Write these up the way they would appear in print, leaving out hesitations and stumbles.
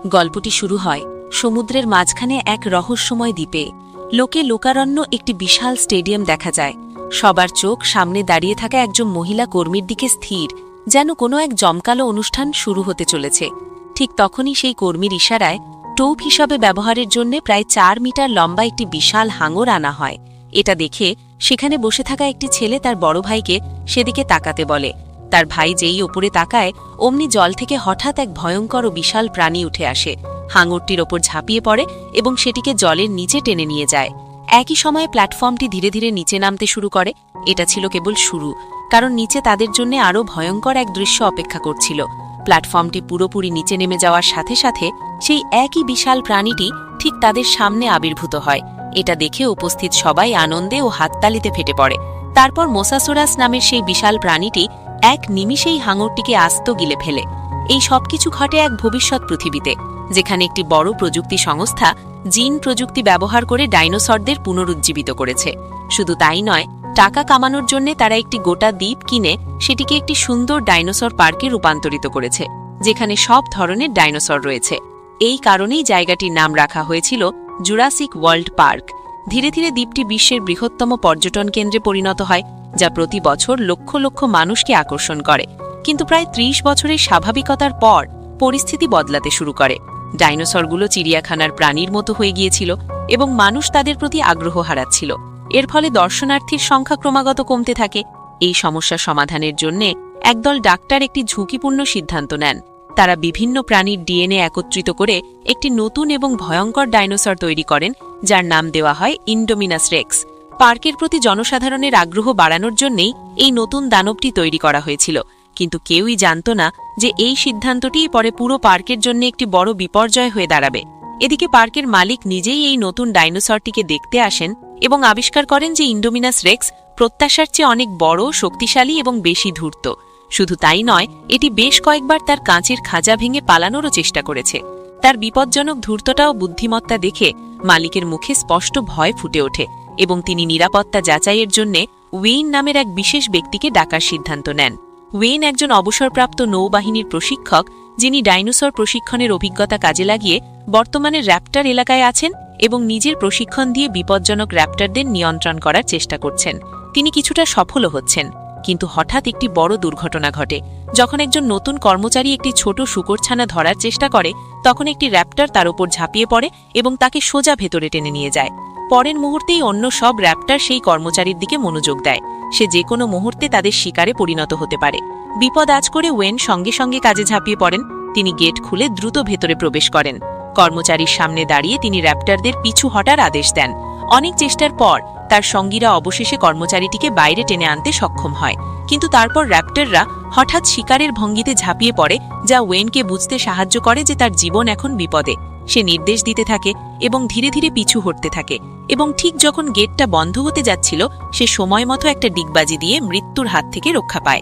গল্পটি শুরু হয় সমুদ্রের মাঝখানে এক রহস্যময় দ্বীপে। লোকে লোকারণ্য একটি বিশাল স্টেডিয়াম দেখা যায়। সবার চোখ সামনে দাঁড়িয়ে থাকা একজন মহিলা কর্মীর দিকে স্থির, যেন কোনো এক জমকালো অনুষ্ঠান শুরু হতে চলেছে। ঠিক তখনই সেই কর্মীর ইশারায় টোপ হিসাবে ব্যবহারের জন্য প্রায় ৪ মিটার লম্বা একটি বিশাল হাঙর আনা হয়। এটা দেখে সেখানে বসে থাকা একটি ছেলে তার বড় ভাইকে সেদিকে তাকাতে বলে। তার ভাই যেই ওপরে তাকায়, অমনি জল থেকে হঠাৎ এক ভয়ঙ্কর ও বিশাল প্রাণী উঠে আসে, হাঙরটির ওপর ঝাঁপিয়ে পড়ে এবং সেটিকে জলের নিচে টেনে নিয়ে যায়। একই সময়ে প্ল্যাটফর্মটি ধীরে ধীরে নিচে নামতে শুরু করে। এটা ছিল কেবল শুরু, কারণ নিচে তাদের জন্য আরও ভয়ঙ্কর এক দৃশ্য অপেক্ষা করছিল। প্ল্যাটফর্মটি পুরোপুরি নিচে নেমে যাওয়ার সাথে সাথে সেই একই বিশাল প্রাণীটি ঠিক তাদের সামনে আবির্ভূত হয়। এটা দেখে উপস্থিত সবাই আনন্দে ও হাততালিতে ফেটে পড়ে। তারপর মোসাসোরাস নামের সেই বিশাল প্রাণীটি এক নিমিষেই হাঙরটিকে আস্ত গিলে ফেলে। এই সবকিছু ঘটে এক ভবিষ্যৎ পৃথিবীতে, যেখানে একটি বড় প্রযুক্তি সংস্থা জিন প্রযুক্তি ব্যবহার করে ডাইনোসরদের পুনরুজ্জীবিত করেছে। শুধু তাই নয়, টাকা কামানোর জন্য তারা একটি গোটা দ্বীপ কিনে সেটিকে একটি সুন্দর ডাইনোসর পার্কে রূপান্তরিত করেছে, যেখানে সব ধরনের ডাইনোসর রয়েছে। এই কারণেই জায়গাটির নাম রাখা হয়েছিল জুরাসিক ওয়ার্ল্ড পার্ক। ধীরে ধীরে দ্বীপটি বিশ্বের বৃহত্তম পর্যটন কেন্দ্রে পরিণত হয়, যা প্রতি বছর লক্ষ লক্ষ মানুষকে আকর্ষণ করে। কিন্তু প্রায় ৩০ বছরের স্বাভাবিকতার পর পরিস্থিতি বদলাতে শুরু করে। ডাইনোসরগুলো চিড়িয়াখানার প্রাণীর মতো হয়ে গিয়েছিল এবং মানুষ তাদের প্রতি আগ্রহ হারাচ্ছিল। এর ফলে দর্শনার্থীর সংখ্যা ক্রমাগত কমতে থাকে। এই সমস্যা সমাধানের জন্য একদল ডাক্তার একটি ঝুঁকিপূর্ণ সিদ্ধান্ত নেন। তারা বিভিন্ন প্রাণীর ডিএনএ একত্রিত করে একটি নতুন এবং ভয়ঙ্কর ডাইনোসর তৈরি করেন, যার নাম দেওয়া হয় ইন্ডোমিনাস রেক্স। পার্কের প্রতি জনসাধারণের আগ্রহ বাড়ানোর জন্যই এই নতুন দানবটি তৈরি করা হয়েছিল, কিন্তু কেউই জানত না যে এই সিদ্ধান্তটিই পরে পুরো পার্কের জন্য একটি বড় বিপর্যয় হয়ে দাঁড়াবে। এদিকে পার্কের মালিক নিজেই এই নতুন ডাইনোসরটিকে দেখতে আসেন এবং আবিষ্কার করেন যে ইন্ডোমিনাস রেক্স প্রত্যাশার চেয়ে অনেক বড়, শক্তিশালী এবং বেশি ধূর্ত। শুধু তাই নয়, এটি বেশ কয়েকবার তার কাঁচের খাঁচা ভেঙে পালানোরও চেষ্টা করেছে। তার বিপজ্জনক ধূর্ততা ও বুদ্ধিমত্তা দেখে মালিকের মুখে স্পষ্ট ভয় ফুটে ওঠে এবং তিনি নিরাপত্তা যাচাইয়ের জন্য ওয়েইন নামের এক বিশেষ ব্যক্তিকে ডাকার সিদ্ধান্ত নেন। ওয়েইন একজন অবসরপ্রাপ্ত নৌবাহিনীর প্রশিক্ষক, যিনি ডাইনোসর প্রশিক্ষণের অভিজ্ঞতা কাজে লাগিয়ে বর্তমানে র্যাপ্টার এলাকায় আছেন এবং নিজের প্রশিক্ষণ দিয়ে বিপজ্জনক র্যাপ্টারদের নিয়ন্ত্রণ করার চেষ্টা করছেন। তিনি কিছুটা সফলও হচ্ছেন, কিন্তু হঠাৎ একটি বড় দুর্ঘটনা ঘটে। যখন একজন নতুন কর্মচারী একটি ছোট শূকরছানা ধরার চেষ্টা করে, তখন একটি র্যাপ্টার তার উপর ঝাঁপিয়ে পড়ে এবং তাকে সোজা ভেতরে টেনে নিয়ে যায়। পরের মুহূর্তেই অন্য সব র্যাপ্টার সেই কর্মচারীর দিকে মনোযোগ দেয়। সে যে কোনো মুহূর্তে তাদের শিকারে পরিণত হতে পারে। বিপদ আজ করে ওয়েন সঙ্গে সঙ্গে কাজে ঝাঁপিয়ে পড়েন। তিনি গেট খুলে দ্রুত ভেতরে প্রবেশ করেন। কর্মচারীর সামনে দাঁড়িয়ে তিনি র্যাপ্টারদের পিছু হটার আদেশ দেন। অনেক চেষ্টার পর তার সঙ্গীরা অবশেষে কর্মচারীটিকে বাইরে টেনে আনতে সক্ষম হয়, কিন্তু তারপর র্যাপ্টাররা হঠাৎ শিকারের ভঙ্গিতে ঝাঁপিয়ে পড়ে, যা ওয়েনকে বুঝতে সাহায্য করে যে তার জীবন এখন বিপদে। সে নির্দেশ দিতে থাকে এবং ধীরে ধীরে পিছু হটতে থাকে, এবং ঠিক যখন গেটটা বন্ধ হতে যাচ্ছিল, সে সময় মতো একটা ডিগবাজি দিয়ে মৃত্যুর হাত থেকে রক্ষা পায়।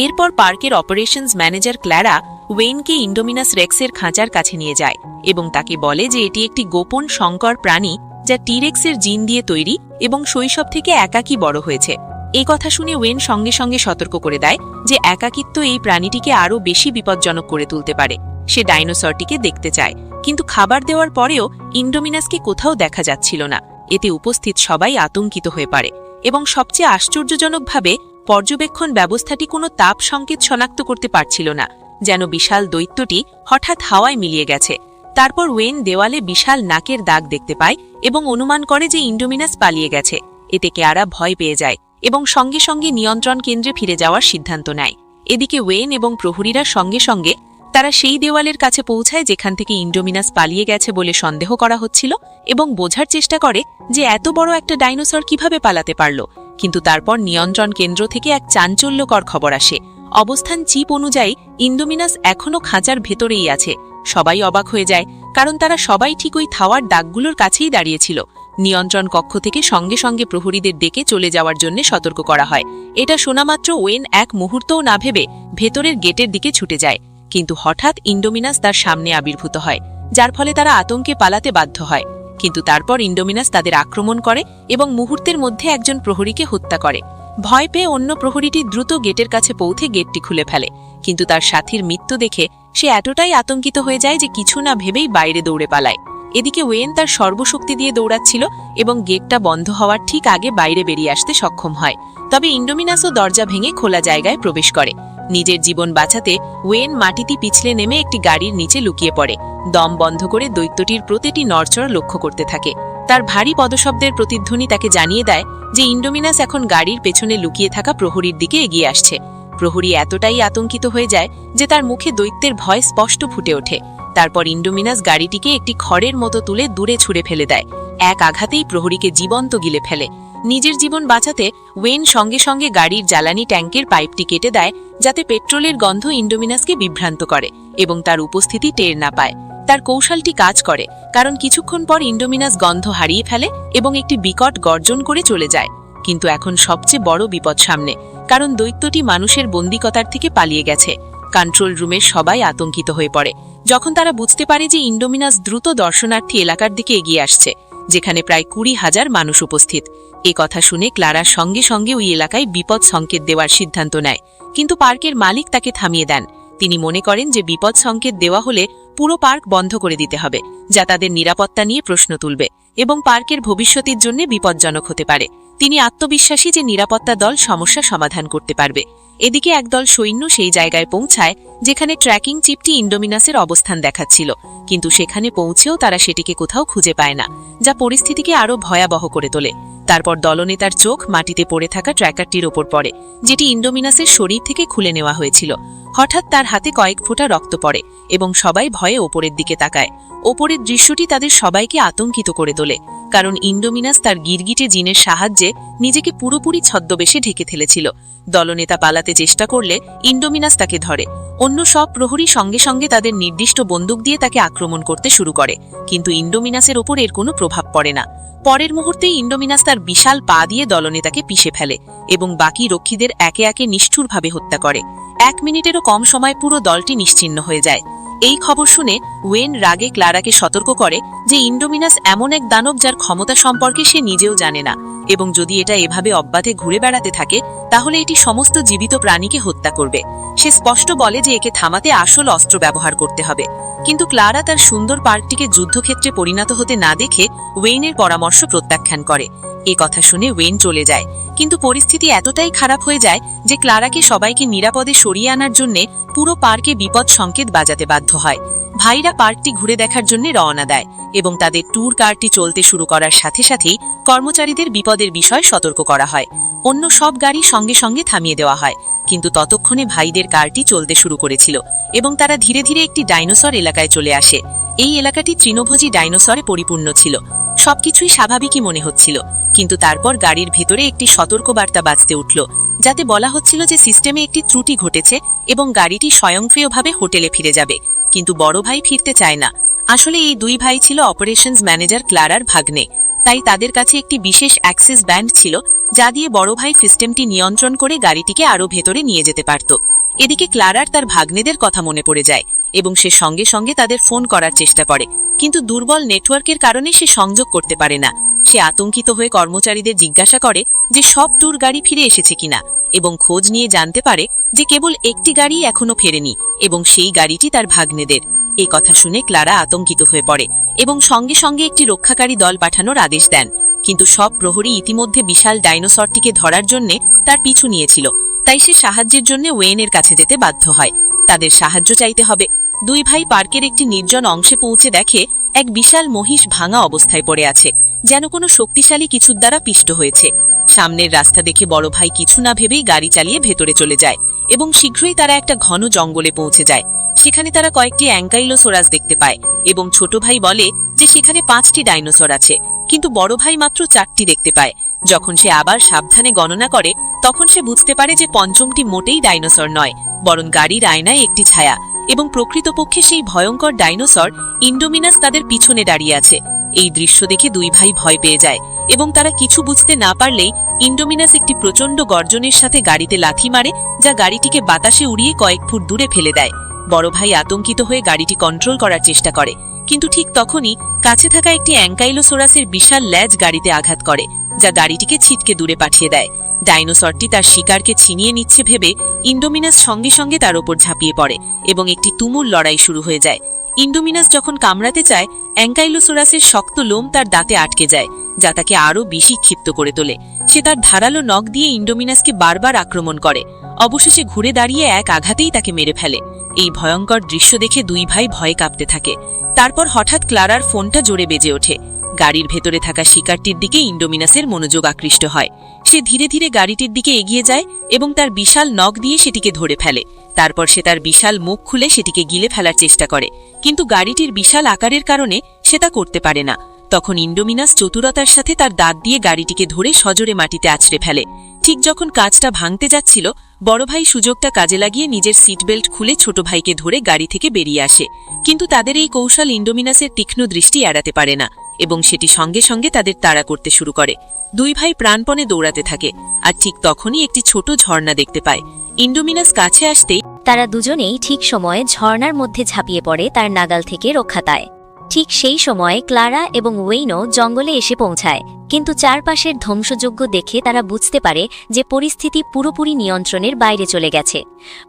এরপর পার্কের অপারেশনস ম্যানেজার ক্ল্যারা ওয়েনকে ইন্ডোমিনাস রেক্সের খাঁচার কাছে নিয়ে যায় এবং তাকে বলে যে এটি একটি গোপন সংকর প্রাণী, যা টিরেক্সের জিন দিয়ে তৈরি এবং শৈশব থেকে একাকী বড় হয়েছে। এই কথা শুনে ওয়েন সঙ্গে সঙ্গে সতর্ক করে দেয় যে একাকিত্ব এই প্রাণীটিকে আরও বেশি বিপজ্জনক করে তুলতে পারে। সে ডাইনোসরটিকে দেখতে চায়, কিন্তু খাবার দেওয়ার পরেও ইন্ডোমিনাসকে কোথাও দেখা যাচ্ছিল না। এতে উপস্থিত সবাই আতঙ্কিত হয়ে পড়ে এবং সবচেয়ে আশ্চর্যজনকভাবে পর্যবেক্ষণ ব্যবস্থাটি কোনো তাপ সংকেত শনাক্ত করতে পারছিল না, যেন বিশাল দৈত্যটি হঠাৎ হাওয়ায় মিলিয়ে গেছে। তারপর ওয়েন দেওয়ালে বিশাল নাকের দাগ দেখতে পায় এবং অনুমান করে যে ইন্ডোমিনাস পালিয়ে গেছে। এতে কেয়ারা ভয় পেয়ে যায় এবং সঙ্গে সঙ্গে নিয়ন্ত্রণ কেন্দ্রে ফিরে যাওয়ার সিদ্ধান্ত নেয়। এদিকে ওয়েন এবং প্রহরীরা সঙ্গে সঙ্গে তারা সেই দেওয়ালের কাছে পৌঁছায় যেখান থেকে ইন্ডোমিনাস পালিয়ে গেছে বলে সন্দেহ করা হচ্ছিল এবং বোঝার চেষ্টা করে যে এত বড় একটা ডাইনোসর কিভাবে পালাতে পারল। কিন্তু তারপর নিয়ন্ত্রণ কেন্দ্র থেকে এক চাঞ্চল্যকর খবর আসে। অবস্থান চিপ অনুযায়ী ইন্ডোমিনাস এখনও খাঁচার ভেতরেই আছে। সবাই অবাক হয়ে যায়, কারণ তারা সবাই ঠিক ওই থাওয়ার দাগগুলোর কাছেই দাঁড়িয়েছিল। নিয়ন্ত্রণ কক্ষ থেকে সঙ্গে সঙ্গে প্রহরীদের ডেকে চলে যাওয়ার জন্য সতর্ক করা হয়। এটা শোনামাত্র ওয়েন এক মুহূর্তও না ভেবে ভেতরের গেটের দিকে ছুটে যায়, কিন্তু হঠাৎ ইন্ডোমিনাস তার সামনে আবির্ভূত হয়, যার ফলে তারা আতঙ্কে পালাতে বাধ্য হয়। কিন্তু তারপর ইন্ডোমিনাস তাদের আক্রমণ করে এবং মুহূর্তের মধ্যে একজন প্রহরীকে হত্যা করে। ভয় পেয়ে অন্য প্রহরীটি দ্রুত গেটের কাছে পৌঁছে গেটটি খুলে ফেলে, কিন্তু তার সাথীর মৃত্যু দেখে সে এতটাই আতঙ্কিত হয়ে যায় যে কিছু না ভেবেই বাইরে দৌড়ে পালায়। এদিকে ওয়েন তার সর্বশক্তি দিয়ে দৌড়াচ্ছিল এবং গেটটা বন্ধ হওয়ার ঠিক আগে বাইরে বেরিয়ে আসতে সক্ষম হয়। তবে ইন্ডোমিনাসও দরজা ভেঙে খোলা জায়গায় প্রবেশ করে। নিজের জীবন বাঁচাতে ওয়েন মাটিতে পিছলে নেমে একটি গাড়ির নিচে লুকিয়ে পড়ে। দম বন্ধ করে দৈত্যটির প্রতিটি নড়চড় লক্ষ্য করতে থাকে। তার ভারী পদশব্দের প্রতিধ্বনি তাকে জানিয়ে দেয় যে ইন্ডোমিনাস এখন গাড়ির পেছনে লুকিয়ে থাকা প্রহরীর দিকে এগিয়ে আসছে। প্রহরী এতটাই আতঙ্কিত হয়ে যায় যে তার মুখে দৈত্যের ভয় স্পষ্ট ফুটে ওঠে। তারপর ইন্ডোমিনাস গাড়িটিকে একটি খড়ের মতো তুলে দূরে ছুঁড়ে ফেলে দেয়। এক আঘাতেই প্রহরীকে জীবন্ত গিলে ফেলে। নিজের জীবন বাঁচাতে ওয়েন সঙ্গে সঙ্গে গাড়ির জ্বালানি ট্যাঙ্কের পাইপটি কেটে দেয়, যাতে পেট্রোলের গন্ধ ইন্ডোমিনাসকে বিভ্রান্ত করে এবং তার উপস্থিতি টের না পায়। তার কৌশলটি কাজ করে, কারণ কিছুক্ষণ পর ইন্ডোমিনাস গন্ধ হারিয়ে ফেলে এবং একটি বিকট গর্জন করে চলে যায়। কিন্তু এখন সবচেয়ে বড় বিপদ সামনে, কারণ দৈত্যটি মানুষের বন্দিকতার থেকে পালিয়ে গেছে। কন্ট্রোল রুমের সবাই আতঙ্কিত হয়ে পড়ে যখন তারা বুঝতে পারে যে ইন্ডোমিনাস দ্রুত দর্শনার্থী এলাকার দিকে এগিয়ে আসছে, যেখানে প্রায় 20,000 মানুষ উপস্থিত। এ কথা শুনে ক্লারা সঙ্গে সঙ্গে ওই এলাকায় বিপদ সংকেত দেওয়ার সিদ্ধান্ত নেয়, কিন্তু পার্কের মালিক তাকে থামিয়ে দেন। তিনি মনে করেন যে বিপদ সংকেত দেওয়া হলে পুরো পার্ক বন্ধ করে দিতে হবে, যা তাদের নিরাপত্তা নিয়ে প্রশ্ন তুলবে এবং পার্কের ভবিষ্যতের জন্য বিপজ্জনক হতে পারে। তিনি আত্মবিশ্বাসী যে নিরাপত্তা দল সমস্যা সমাধান করতে পারবে। এদিকে একদল সৈন্য সেই জায়গায় পৌঁছায় যেখানে ট্র্যাকিং চিপটি ইন্ডোমিনাসের অবস্থান দেখাচ্ছিল, কিন্তু সেখানে পৌঁছেও তারা সেটিকে কোথাও খুঁজে পায় না, যা পরিস্থিতিকে আরও ভয়াবহ করে তোলে। তারপর দলনেতার চোখ মাটিতে পড়ে থাকা ট্র্যাকারটির ওপর পড়ে, যেটি ইন্ডোমিনাসের শরীর থেকে খুলে নেওয়া হয়েছিল। হঠাৎ তার হাতে কয়েক ফোঁটা রক্ত পড়ে এবং সবাই ভয়ে ওপরের দিকে তাকায়। ওপরের দৃশ্যটি তাদের সবাইকে আতঙ্কিত করে তোলে, কারণ ইন্ডোমিনাস তার গিরগিটে জিনের সাহায্যে নিজেকে পুরোপুরি ছদ্মবেশে ঢেকে ফেলেছিল। দলনেতা পালাতে চেষ্টা করলে ইন্ডোমিনাস তাকে ধরে। অন্য সব প্রহরী সঙ্গে সঙ্গে তাদের নির্দিষ্ট বন্দুক দিয়ে তাকে আক্রমণ করতে শুরু করে, কিন্তু ইন্ডোমিনাসের ওপর এর কোনো প্রভাব পড়ে না। পরের মুহূর্তেই ইন্ডোমিনাস তার বিশাল পা দিয়ে দলনেতাকে পিষে ফেলে এবং বাকি রক্ষীদের একে একে নিষ্ঠুরভাবে হত্যা করে। 1 মিনিটেরও কম সময় পুরো দলটি নিশ্চিহ্ন হয়ে যায়। এই খবর শুনে ওয়েন রাগে ক্লারাকে সতর্ক করে যে ইন্ডোমিনাস এমন এক দানব যার ক্ষমতা সম্পর্কে সে নিজেও জানে না, এবং যদি এটা এভাবে অব্যাহত ঘুরে বেড়াতে থাকে তাহলে এটি সমস্ত জীবিত প্রাণীকে হত্যা করবে। সে স্পষ্ট বলে যে একে থামাতে আসল অস্ত্র ব্যবহার করতে হবে, কিন্তু ক্লারা তার সুন্দর পার্কটিকে যুদ্ধক্ষেত্রে পরিণত হতে না দেখে ওয়েনের পরামর্শ প্রত্যাখ্যান করে। এ কথা শুনে ওয়েন চলে যায়, কিন্তু পরিস্থিতি এতটাই খারাপ হয়ে যায় যে ক্লারাকে সবাইকে নিরাপদে সরিয়ে আনার জন্য পুরো পার্কে বিপদ সংকেত বাজাতে বাধ্য হয়। ভাইরা পার্কটি ঘুরে দেখার জন্য রওনা দেয় এবং তাদের ট্যুর কারটি চলতে শুরু করার সাথে সাথেই কর্মচারীদের বিপদের বিষয় সতর্ক করা হয়। অন্য সব গাড়ি সঙ্গে সঙ্গে থামিয়ে দেওয়া হয়, কিন্তু ততক্ষণে ভাইদের কারটি চলতে শুরু করেছিল এবং তারা ধীরে ধীরে একটি ডাইনোসর এলাকায় চলে আসে। এই এলাকাটি তৃণভোজী ডাইনোসরে পরিপূর্ণ ছিল। সবকিছুই স্বাভাবিকই মনে হচ্ছিল, কিন্তু তারপর গাড়ির ভেতরে একটি সতর্কবার্তা বাজতে উঠল, যাতে বলা হচ্ছিল যে সিস্টেমে একটি ত্রুটি ঘটেছে এবং গাড়িটি স্বয়ংক্রিয়ভাবে হোটেলে ফিরে যাবে। কিন্তু বড় ভাই ফিরতে চায় না। আসলে এই দুই ভাই ছিল অপারেশনস ম্যানেজার ক্লারার ভাগ্নে, তাই তাদের কাছে একটি বিশেষ অ্যাক্সেস ব্যান্ড ছিল, যা দিয়ে বড় ভাই সিস্টেমটি নিয়ন্ত্রণ করে গাড়িটিকে আরও ভেতরে নিয়ে যেতে পারত। এদিকে ক্লারার তার ভাগ্নেদের কথা মনে পড়ে যায় এবং সে সঙ্গে সঙ্গে তাদের ফোন করার চেষ্টা করে, কিন্তু দুর্বল নেটওয়ার্কের কারণে সে সংযোগ করতে পারে না। সে আতঙ্কিত হয়ে কর্মচারীদের জিজ্ঞাসা করে যে সব ট্যুর গাড়ি ফিরে এসেছে কিনা, এবং খোঁজ নিয়ে জানতে পারে যে কেবল একটি গাড়ি এখনো ফেরেনি এবং সেই গাড়িটি তার ভাগ্নেদের। এই কথা শুনে ক্লারা আতঙ্কিত হয়ে পড়ে এবং সঙ্গে সঙ্গে একটি রক্ষাকারী দল পাঠানোর আদেশ দেন, কিন্তু সব প্রহরী ইতিমধ্যে বিশাল ডাইনোসরটিকে ধরার জন্য তার পিছু নিয়েছিল, তাই সে সাহায্যের জন্য ওয়েনের কাছে যেতে বাধ্য হয়। তাদের সাহায্য চাইতে হবে। দুই ভাই পার্কের একটি নির্জন অংশে পৌঁছে দেখে এক বিশাল মহিষ ভাঙা অবস্থায় পড়ে আছে, যেন কোনো শক্তিশালী কিছুর দ্বারা পিষ্ট হয়েছে। সামনের রাস্তা দেখে বড় ভাই কিছু না ভেবেই গাড়ি চালিয়ে ভেতরে চলে যায় এবং শীঘ্রই তারা একটা ঘন জঙ্গলে পৌঁছে যায়। সেখানে তারা কয়েকটি অ্যাঙ্কাইলোসোরাস দেখতে পায় এবং ছোট ভাই বলে যে সেখানে 5টি ডাইনোসর আছে, কিন্তু বড় ভাই মাত্র 4টি দেখতে পায়। যখন সে আবার সাবধানে গণনা করে তখন সে বুঝতে পারে যে পঞ্চমটি মোটেই ডাইনোসর নয়, বরং গাড়ির আয়নায় একটি ছায়া, এবং প্রকৃতপক্ষে সেই ভয়ঙ্কর ডাইনোসর ইন্ডোমিনাস তাদের পিছনে দাঁড়িয়ে আছে। এই দৃশ্য দেখে দুই ভাই ভয় পেয়ে যায় এবং তারা কিছু বুঝতে না পারলেই ইন্ডোমিনাস একটি প্রচণ্ড গর্জনের সাথে গাড়িতে লাথি মারে, যা গাড়িটিকে বাতাসে উড়িয়ে কয়েক ফুট দূরে ফেলে দেয়। বড় ভাই আতঙ্কিত হয়ে গাড়িটি কন্ট্রোল করার চেষ্টা করে, কিন্তু ঠিক তখনই কাছে থাকা একটি অ্যাঙ্কাইলোসোরাসের বিশাল ল্যাজ গাড়িতে আঘাত করে, যা গাড়িটিকে ছিটকে দূরে পাঠিয়ে দেয়। ডাইনোসরটি তার শিকারকে ছিনিয়ে নিচ্ছে ভেবে ইন্ডোমিনাস সঙ্গে সঙ্গে তার ওপর ঝাঁপিয়ে পড়ে এবং একটি তুমুল লড়াই শুরু হয়ে যায়। ইন্ডোমিনাস যখন কামড়াতে চায়, অ্যাঙ্কাইলোসোরাসের শক্ত লোম তার দাঁতে আটকে যায়, যা তাকে আরও বেশি ক্ষিপ্ত করে তোলে। সে তার ধারালো নখ দিয়ে ইন্ডোমিনাসকে বারবার আক্রমণ করে, অবশেষে ঘুরে দাঁড়িয়ে এক আঘাতেই তাকে মেরে ফেলে। এই ভয়ঙ্কর দৃশ্য দেখে দুই ভাই ভয়ে কাঁপতে থাকে। তারপর হঠাৎ ক্লারার ফোনটা জোরে বেজে ওঠে। গাড়ির ভেতরে থাকা শিকারটির দিকে ইন্ডোমিনাসের মনোযোগ আকৃষ্ট হয়। সে ধীরে ধীরে গাড়িটির দিকে এগিয়ে যায় এবং তার বিশাল নখ দিয়ে সেটিকে ধরে ফেলে। তারপর সে তার বিশাল মুখ খুলে সেটিকে গিলে ফেলার চেষ্টা করে, কিন্তু গাড়িটির বিশাল আকারের কারণে সে তা করতে পারে না। তখন ইন্ডোমিনাস চতুরতার সাথে তার দাঁত দিয়ে গাড়িটিকে ধরে সজোরে মাটিতে আছড়ে ফেলে। ঠিক যখন কাজটা ভাঙতে যাচ্ছিল, বড় ভাই সুযোগটা কাজে লাগিয়ে নিজের সিট বেল্ট খুলে ছোট ভাইকে ধরে গাড়ি থেকে বেরিয়ে আসে। কিন্তু তাদের এই কৌশল ইন্ডোমিনাসের তীক্ষ্ণ দৃষ্টি এড়াতে পারে না এবং সেটি সঙ্গে সঙ্গে তাদের তাড়া করতে শুরু করে। দুই ভাই প্রাণপণে দৌড়াতে থাকে, আর ঠিক তখনই একটি ছোট ঝর্ণা দেখতে পায়। ইন্ডোমিনাস কাছে আসতেই তারা দুজনেই ঠিক সময়ে ঝর্ণার মধ্যে ঝাঁপিয়ে পড়ে তার নাগাল থেকে রক্ষা পায়। ঠিক সেই সময়ে ক্লারা এবং ওয়েইনও জঙ্গলে এসে পৌঁছায়, কিন্তু চারপাশের ধ্বংসযজ্ঞ দেখে তারা বুঝতে পারে যে পরিস্থিতি পুরোপুরি নিয়ন্ত্রণের বাইরে চলে গেছে।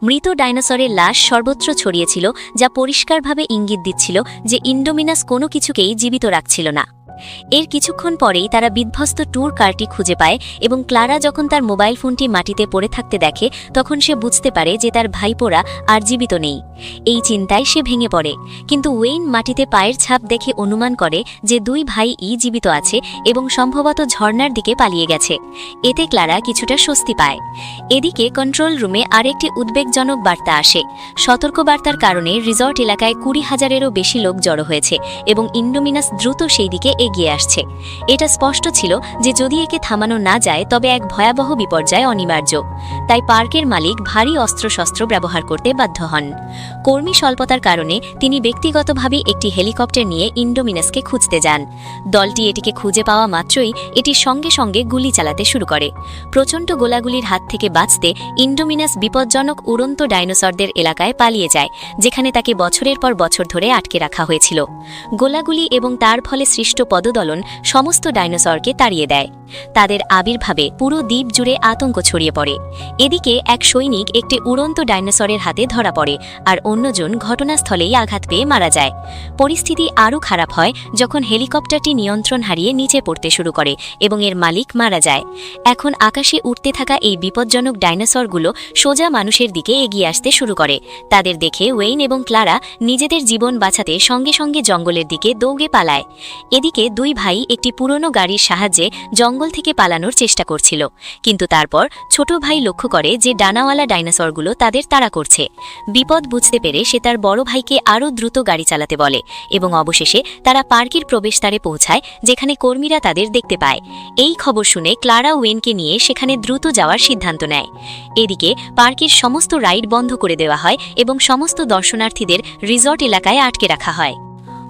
মৃত ডাইনোসরের লাশ সর্বত্র ছড়িয়েছিল, যা পরিষ্কারভাবে ইঙ্গিত দিচ্ছিল যে ইন্ডোমিনাস কোনো কিছুকেই জীবিত রাখছিল না। এর কিছুক্ষণ পরেই তারা বিধ্বস্ত ট্যুর কারটি খুঁজে পায় এবং ক্লারা যখন তার মোবাইল ফোনটি মাটিতে পড়ে থাকতে দেখে, তখন সে বুঝতে পারে যে তার ভাইপোরা আর জীবিত নেই। এই চিন্তায় সে ভেঙে পড়ে, কিন্তু ওয়েইন মাটিতে পায়ের ছাপ দেখে অনুমান করে যে দুই ভাইই জীবিত আছে এবং সম্ভবত ঝর্ণার দিকে পালিয়ে গেছে। এতে ক্লারা কিছুটা স্বস্তি পায়। এদিকে কন্ট্রোল রুমে আরেকটি উদ্বেগজনক বার্তা আসে। সতর্কবার্তার কারণে রিসর্ট এলাকায় 20,000-এরও বেশি লোক জড়ো হয়েছে এবং ইন্ডোমিনাস দ্রুত সেই দিকে এগিয়ে আসছে। এটা স্পষ্ট ছিল যে যদি একে থামানো না যায় তবে এক ভয়াবহ বিপর্যয় অনিবার্য। তাই পার্কের মালিক ভারী অস্ত্রশস্ত্র ব্যবহার করতে বাধ্য হন। কর্মী স্বল্পতার কারণে তিনি ব্যক্তিগতভাবে একটি হেলিকপ্টার নিয়ে ইন্ডোমিনাসকে খুঁজতে যান। দলটি এটিকে খুঁজে পাওয়া মাত্রই এটির সঙ্গে সঙ্গে গুলি চালাতে শুরু করে। প্রচণ্ড গোলাগুলির হাত থেকে বাঁচতে ইন্ডোমিনাস বিপজ্জনক উড়ন্ত ডাইনোসরদের এলাকায় পালিয়ে যায়, যেখানে তাকে বছরের পর বছর ধরে আটকে রাখা হয়েছিল। গোলাগুলি এবং তার ফলে সৃষ্ট পদদলন সমস্ত ডাইনোসরকে তাড়িয়ে দেয়। তাদের আবির্ভাবে পুরো দ্বীপ জুড়ে আতঙ্ক ছড়িয়ে পড়ে। এদিকে এক সৈনিক একটি উড়ন্ত ডাইনোসরের হাতে ধরা পড়ে, আর অন্যজন ঘটনাস্থলেই আঘাত পেয়ে মারা যায়। পরিস্থিতি আরও খারাপ হয় যখন হেলিকপ্টারটি নিয়ন্ত্রণ হারিয়ে নিচে পড়তে শুরু করে এবং এর মালিক মারা যায়। এখন আকাশে উঠতে থাকা এই বিপজ্জনক ডাইনোসরগুলো সোজা মানুষের দিকে এগিয়ে আসতে শুরু করে। তাদের দেখে ওয়েইন এবং ক্লারা নিজেদের জীবন বাঁচাতে সঙ্গে সঙ্গে জঙ্গলের দিকে দৌড়ে পালায়। এদিকে দুই ভাই একটি পুরনো গাড়ির সাহায্যে জঙ্গল থেকে পালানোর চেষ্টা করছিল, কিন্তু তারপর ছোট ভাই লক্ষ্য করে যে ডানাওয়ালা ডাইনোসরগুলো তাদের তাড়া করছে। বিপদ বুঝতে পেরে সে তার বড় ভাইকে আরও দ্রুত গাড়ি চালাতে বলে এবং অবশেষে তারা পার্কের প্রবেশদ্বারে পৌঁছায়, যেখানে কর্মীরা তাদের দেখতে পায়। এই খবর শুনে ক্লারা ওয়েনকে নিয়ে সেখানে দ্রুত যাওয়ার সিদ্ধান্ত নেয়। এদিকে পার্কের সমস্ত রাইড বন্ধ করে দেওয়া হয় এবং সমস্ত দর্শনার্থীদের রিসর্ট এলাকায় আটকে রাখা হয়।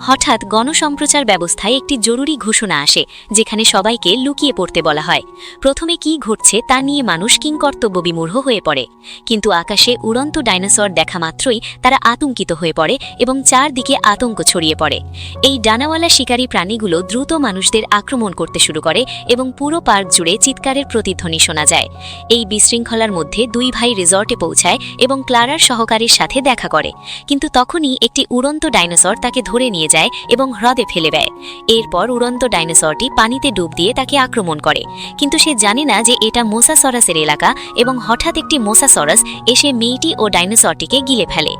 হঠাৎ গণসম্প্রচার ব্যবস্থায় একটি জরুরি ঘোষণা আসে, যেখানে সবাইকে লুকিয়ে পড়তে বলা হয়। প্রথমে কি ঘটছে তা নিয়ে মানুষ কিংকর্তব্য বিমূঢ় হয়ে পড়ে, কিন্তু আকাশে উড়ন্ত ডাইনোসর দেখা মাত্রই তারা আতঙ্কিত হয়ে পড়ে এবং চারদিকে আতঙ্ক ছড়িয়ে পড়ে। এই ডানাওয়ালা শিকারী প্রাণীগুলো দ্রুত মানুষদের আক্রমণ করতে শুরু করে এবং পুরো পার্ক জুড়ে চিৎকারের প্রতিধ্বনি শোনা যায়। এই বিশৃঙ্খলার মধ্যে দুই ভাই রিসর্টে পৌঁছায় এবং ক্লারার সহকারীর সাথে দেখা করে, কিন্তু তখনই একটি উড়ন্ত ডাইনোসর তাকে ধরে নিয়ে যায় এবং হ্রদে ফেলে দেয়। এরপর উড়ন্ত ডাইনোসরটি পানিতে ডুব দিয়ে তাকে আক্রমণ করে, কিন্তু সে জানে না যে এটা মোসাসরাসের এলাকা এবং হঠাৎ একটি মোসাসরাস এসে মেয়েটি ও ডাইনোসরটিকে গিলে ফেলে।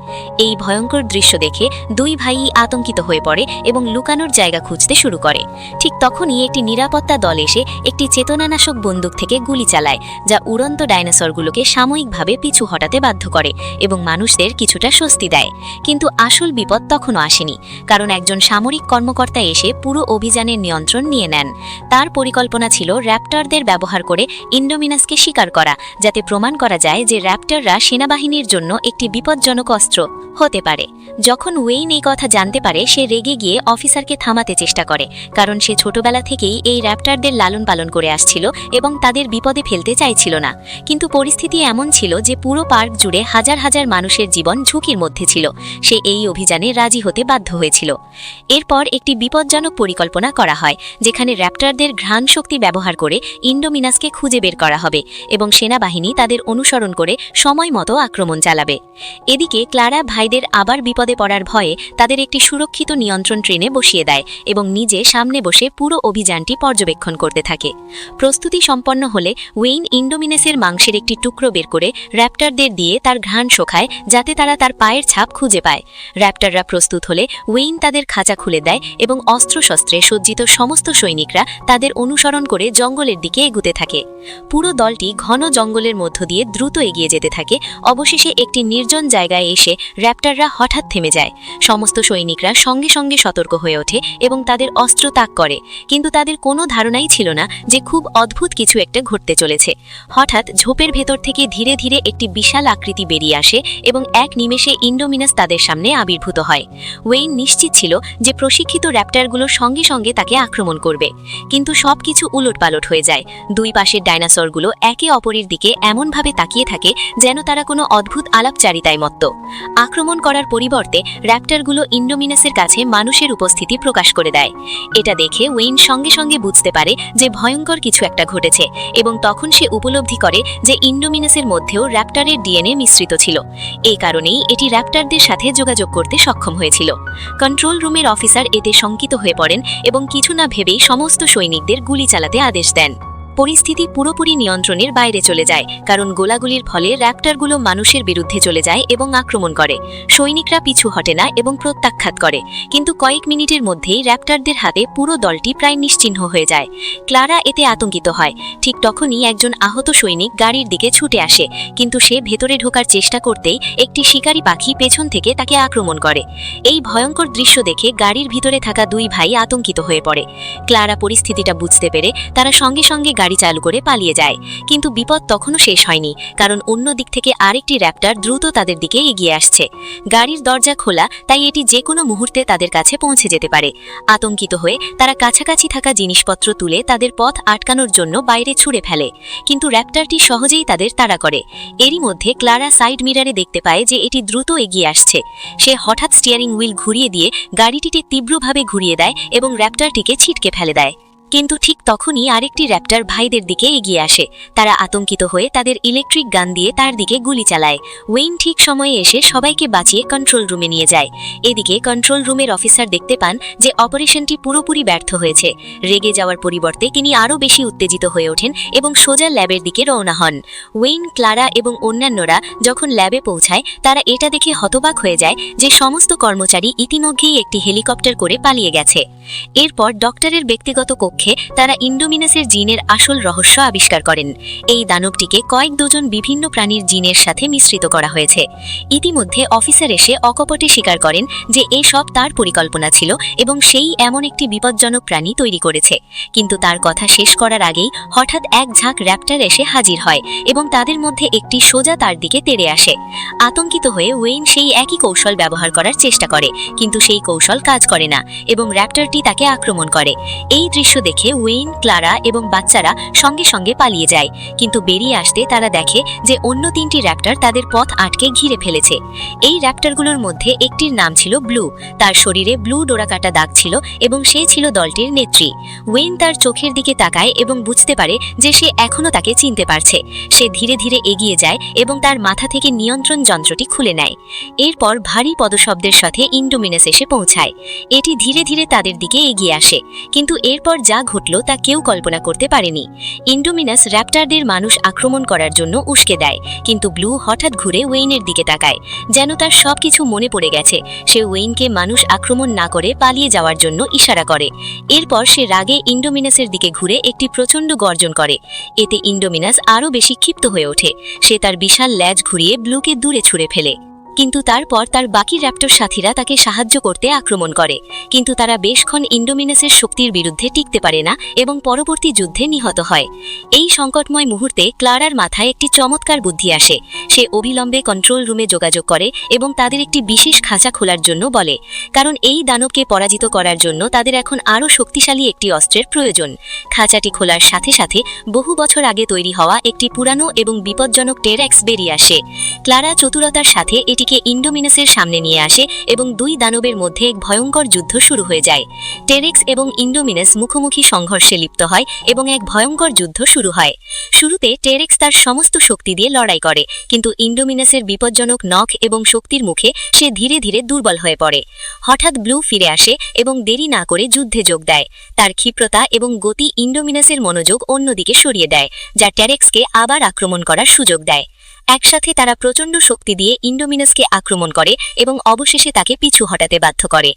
এই ভয়ঙ্কর দৃশ্য দেখে দুই ভাইই আতঙ্কিত হয়ে পড়ে এবং লুকানোর জায়গা খুঁজতে শুরু করে। ঠিক তখনই একটি নিরাপত্তা দল এসে একটি চেতনানাশক বন্দুক থেকে গুলি চালায়, যা উড়ন্ত ডাইনোসরগুলোকে সাময়িকভাবে পিছু হটাতে বাধ্য করে এবং মানুষদের কিছুটা স্বস্তি দেয়। কিন্তু আসল বিপদ তখনও আসেনি, কারণ একজন সামরিক কর্মকর্তা এসে পুরো অভিযানের নিয়ন্ত্রণ নিয়ে নেন। তার পরিকল্পনা ছিল র্যাপ্টরদের ব্যবহার করে ইন্ডোমিনাসকে শিকার করা, যাতে প্রমাণ করা যায় যে র্যাপ্টররা সেনাবাহিনীর জন্য একটি বিপজ্জনক অস্ত্র হতে পারে। যখন ওয়েইন এই কথা জানতে পারে, সে রেগে গিয়ে অফিসারকে থামাতে চেষ্টা করে, কারণ সে ছোটবেলা থেকেই এই র্যাপ্টরদের লালন পালন করে আসছিল এবং তাদের বিপদে ফেলতে চাইছিল না। কিন্তু পরিস্থিতি এমন ছিল যে পুরো পার্ক জুড়ে হাজার হাজার মানুষের জীবন ঝুঁকির মধ্যে ছিল। সে এই অভিযানে রাজি হতে বাধ্য হয়েছিল। এরপর একটি বিপজ্জনক পরিকল্পনা করা হয়, যেখানে র্যাপ্টরদের ঘ্রাণ শক্তি ব্যবহার করে ইন্ডোমিনাসকে খুঁজে বের করা হবে এবং সেনাবাহিনী তাদের অনুসরণ করে সময় মতো আক্রমণ চালাবে। এদিকে ক্লারা ভাইদের আবার বিপদে পড়ার ভয়ে তাদের একটি সুরক্ষিত নিয়ন্ত্রণ ট্রেনে বসিয়ে দেয় এবং নিজে সামনে বসে পুরো অভিযানটি পর্যবেক্ষণ করতে থাকে। প্রস্তুতি সম্পন্ন হলে ওয়েইন ইন্ডোমিনাসের মাংসের একটি টুকরো বের করে র্যাপ্টরদের দিয়ে তার ঘ্রাণ শোকায়, যাতে তারা তার পায়ের ছাপ খুঁজে পায়। র্যাপ্টররা প্রস্তুত হলে ওয়েইন তাদের খাঁচা খুলে দেয় এবং অস্ত্রশস্ত্রে সজ্জিত সমস্ত সৈনিকরা তাদের অনুসরণ করে জঙ্গলের দিকে এগুতে থাকে। পুরো দলটি ঘন জঙ্গলের মধ্য দিয়ে দ্রুত এগিয়ে যেতে থাকে। অবশেষে একটি নির্জন জায়গায় এসে র্যাপ্টররা হঠাৎ থেমে যায়। সমস্ত সৈনিকরা সঙ্গে সঙ্গে সতর্ক হয়ে ওঠে এবং তাদের অস্ত্র তাক করে, কিন্তু তাদের কোনো ধারণাই ছিল না যে খুব অদ্ভুত কিছু একটা ঘটতে চলেছে। হঠাৎ ঝোপের ভেতর থেকে ধীরে ধীরে একটি বিশাল আকৃতি বেরিয়ে আসে এবং এক নিমেষে ইন্ডোমিনাস তাদের সামনে আবির্ভূত হয়। ওয়েইন নিশ্চিত ছিল যে প্রশিক্ষিত র্যাপ্টরগুলো সঙ্গে সঙ্গে তাকে আক্রমণ করবে, কিন্তু সবকিছু উলটপালট হয়ে যায়। দুই পাশের ডাইনোসরগুলো একে অপরের দিকে এমনভাবে তাকিয়ে থাকে যেন তারা কোনো অদ্ভুত আলাপচারিতায় মত্ত। আক্রমণ করার পরিবর্তে র্যাপ্টরগুলো ইন্ডোমিনাসের কাছে মানুষের উপস্থিতি প্রকাশ করে দেয়। এটা দেখে ওয়েইন সঙ্গে সঙ্গে বুঝতে পারে যে ভয়ঙ্কর কিছু একটা ঘটেছে এবং তখন সে উপলব্ধি করে যে ইন্ডোমিনাসের মধ্যেও র্যাপ্টরের ডিএনএ মিশ্রিত ছিল। এই কারণেই এটি র্যাপ্টরদের সাথে যোগাযোগ করতে সক্ষম হয়েছিল। কন্ট্রোল রুমের অফিসার এতে শঙ্কিত হয়ে পড়েন এবং কিছু না ভেবেই সমস্ত সৈনিকদের গুলি চালাতে আদেশ দেন। পরিস্থিতি পুরোপুরি নিয়ন্ত্রণের বাইরে চলে যায়, কারণ গোলাগুলির ফলে র্যাপ্টরগুলো মানুষের বিরুদ্ধে চলে যায় এবং আক্রমণ করে। সৈনিকরা পিছু হটে না এবং প্রত্যাখ্যাত করে, কিন্তু কয়েক মিনিটের মধ্যেই র্যাপ্টরদের হাতে পুরো দলটি প্রায় নিশ্চিহ্ন হয়ে যায়। ক্লারা এতে আতঙ্কিত হয়। ঠিক তখনই একজন আহত সৈনিক গাড়ির দিকে ছুটে আসে, কিন্তু সে ভেতরে ঢোকার চেষ্টা করতেই একটি শিকারী পাখি পেছন থেকে তাকে আক্রমণ করে। এই ভয়ঙ্কর দৃশ্য দেখে গাড়ির ভিতরে থাকা দুই ভাই আতঙ্কিত হয়ে পড়ে। ক্লারা পরিস্থিতিটা বুঝতে পেরে তারা সঙ্গে সঙ্গে গাড়ি চালু করে পালিয়ে যায়, কিন্তু বিপদ তখনও শেষ হয়নি, কারণ অন্য দিক থেকে আরেকটি র্যাপ্টর দ্রুত তাদের দিকে এগিয়ে আসছে। গাড়ির দরজা খোলা, তাই এটি যে কোনো মুহূর্তে তাদের কাছে পৌঁছে যেতে পারে। আতঙ্কিত হয়ে তারা কাছাকাছি থাকা জিনিসপত্র তুলে তাদের পথ আটকানোর জন্য বাইরে ছুঁড়ে ফেলে, কিন্তু র্যাপ্টরটি সহজেই তাদের তাড়া করে। এরই মধ্যে ক্লারা সাইড মিরারে দেখতে পায় যে এটি দ্রুত এগিয়ে আসছে। সে হঠাৎ স্টিয়ারিং হুইল ঘুরিয়ে দিয়ে গাড়িটিকে তীব্রভাবে ঘুরিয়ে দেয় এবং র্যাপ্টরটিকে ছিটকে ফেলে দেয়। কিন্তু ঠিক তখনই আরেকটি র্যাপ্টর ভাইদের দিকে এগিয়ে আসে। তারা আতঙ্কিত হয়ে তাদের ইলেকট্রিক গান দিয়ে তার দিকে গুলি চালায়। ওয়েইন ঠিক সময়ে এসে সবাইকে বাঁচিয়ে কন্ট্রোল রুমে নিয়ে যায়। এদিকে কন্ট্রোল রুমের অফিসার দেখতে পান যে অপারেশনটি পুরোপুরি ব্যর্থ হয়েছে। রেগে যাওয়ার পরিবর্তে তিনি আরও বেশি উত্তেজিত হয়ে ওঠেন এবং সোজা ল্যাবের দিকে রওনা হন। ওয়েইন, ক্লারা এবং অন্যান্যরা যখন ল্যাবে পৌঁছায়, তারা এটা দেখে হতবাক হয়ে যায় যে সমস্ত কর্মচারী ইতিমধ্যেই একটি হেলিকপ্টার করে পালিয়ে গেছে। এরপর ডক্টরের ব্যক্তিগত কক্ষে তারা ইন্ডোমিনাসের জিনের আসল রহস্য আবিষ্কার করেন। এই দানবটিকে কয়েক ডজন বিভিন্ন প্রাণীর জিনের সাথে মিশ্রিত করা হয়েছে। ইতিমধ্যে অফিসার এসে অকপটে স্বীকার করেন যে এসব তার পরিকল্পনা ছিল এবং সেই এমন একটি বিপজ্জনক প্রাণী তৈরি করেছে। কিন্তু তার কথা শেষ করার আগেই হঠাৎ এক ঝাঁক র্যাপ্টর এসে হাজির হয় এবং তাদের মধ্যে একটি সোজা তার দিকে তেড়ে আসে। আতঙ্কিত হয়ে ওয়েইন সেই একই কৌশল ব্যবহার করার চেষ্টা করে, কিন্তু সেই কৌশল কাজ করে না এবং র্যাপ্টরটি তাকে আক্রমণ করে। এই দৃশ্য দেখে ওয়েইন, ক্লারা এবং বাচ্চারা সঙ্গে সঙ্গে পালিয়ে যায়, কিন্তু বেরিয়ে আসতে তারা দেখে যে অন্য তিনটি র্যাপ্টর তাদের পথ আটকে ঘিরে ফেলেছে। এই র্যাপ্টরগুলোর মধ্যে একটির নাম ছিল ব্লু। তার শরীরে ব্লু ডোরাকাটা দাগ ছিল এবং সে ছিল দলটির নেত্রী। ওয়েইন তার চোখের দিকে তাকায় এবং বুঝতে পারে যে সে এখনও তাকে চিনতে পারছে। সে ধীরে ধীরে এগিয়ে যায় এবং তার মাথা থেকে নিয়ন্ত্রণ যন্ত্রটি খুলে নেয়। এরপর ভারী পদশব্দের সাথে ইন্ডোমিনাস এসে পৌঁছায়। এটি ধীরে ধীরে তাদের দিকে এগিয়ে আসে, কিন্তু এরপর যা ঘটল তা কেউ কল্পনা করতে পারেনি। ইন্ডোমিনাস র্যাপ্টরদের মানুষ আক্রমণ করার জন্য উস্কে দেয়, কিন্তু ব্লু হঠাৎ ঘুরে ওয়েইনের দিকে তাকায়, যেন তার সবকিছু মনে পড়ে গেছে। সে ওয়েইনকে মানুষ আক্রমণ না করে পালিয়ে যাওয়ার জন্য ইশারা করে। এরপর সে রাগে ইন্ডোমিনাসের দিকে ঘুরে একটি প্রচণ্ড গর্জন করে। এতে ইন্ডোমিনাস আরও বেশি ক্ষিপ্ত হয়ে ওঠে। সে তার বিশাল ল্যাজ ঘুরিয়ে ব্লুকে দূরে ছুঁড়ে ফেলে, কিন্তু তারপর তার বাকি র্যাপ্টর সাথীরা তাকে সাহায্য করতে আক্রমণ করে, কিন্তু তারা বেশক্ষণ ইন্ডোমিনাসের শক্তির বিরুদ্ধে টিকতে পারে না এবং পরবর্তী যুদ্ধে নিহত হয়। এই সংকটময় মুহূর্তে ক্লারার মাথায় একটি চমৎকার বুদ্ধি আসে। সে অবিলম্বে কন্ট্রোল রুমে যোগাযোগ করে এবং তাদের একটি বিশেষ খাঁচা খোলার জন্য বলে, কারণ এই দানবকে পরাজিত করার জন্য তাদের এখন আরও শক্তিশালী একটি অস্ত্রের প্রয়োজন। খাঁচাটি খোলার সাথে সাথে বহু বছর আগে তৈরি হওয়া একটি পুরানো এবং বিপজ্জনক টেরেক্স বেরিয়ে আসে। ক্লারা চতুরতার সাথে এটি এটিকে ইন্ডোমিনাসের সামনে নিয়ে আসে এবং দুই দানবের মধ্যে এক ভয়ঙ্কর যুদ্ধ শুরু হয়ে যায়। টেরেক্স এবং ইন্ডোমিনাস মুখোমুখি সংঘর্ষে লিপ্ত হয় এবং এক ভয়ঙ্কর যুদ্ধ শুরু হয়। শুরুতে টেরেক্স তার সমস্ত শক্তি দিয়ে লড়াই করে, কিন্তু ইন্ডোমিনাসের বিপজ্জনক নখ এবং শক্তির মুখে সে ধীরে ধীরে দুর্বল হয়ে পড়ে। হঠাৎ ব্লু ফিরে আসে এবং দেরি না করে যুদ্ধে যোগ দেয়। তার ক্ষিপ্রতা এবং গতি ইন্ডোমিনাসের মনোযোগ অন্যদিকে সরিয়ে দেয়, যা টেরেক্সকে আবার আক্রমণ করার সুযোগ দেয়। একসাথে তারা প্রচণ্ড শক্তি দিয়ে ইন্ডোমিনাসকে আক্রমণ করে এবং অবশেষে তাকে পিছু হটাতে বাধ্য করে।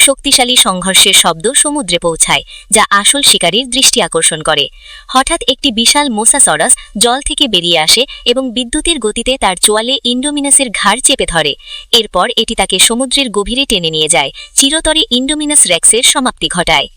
শক্তিশালী সংঘর্ষের শব্দ সমুদ্রে পৌঁছায়, যা আসল শিকারীর দৃষ্টি আকর্ষণ করে। হঠাৎ একটি বিশাল মোসাসরাস জল থেকে বেরিয়ে আসে এবং বিদ্যুতের গতিতে তার চোয়ালে ইন্ডোমিনাসের ঘাড় চেপে ধরে। এরপর এটি তাকে সমুদ্রের গভীরে টেনে নিয়ে যায়, চিরতরে ইন্ডোমিনাস রেক্সের সমাপ্তি ঘটায়।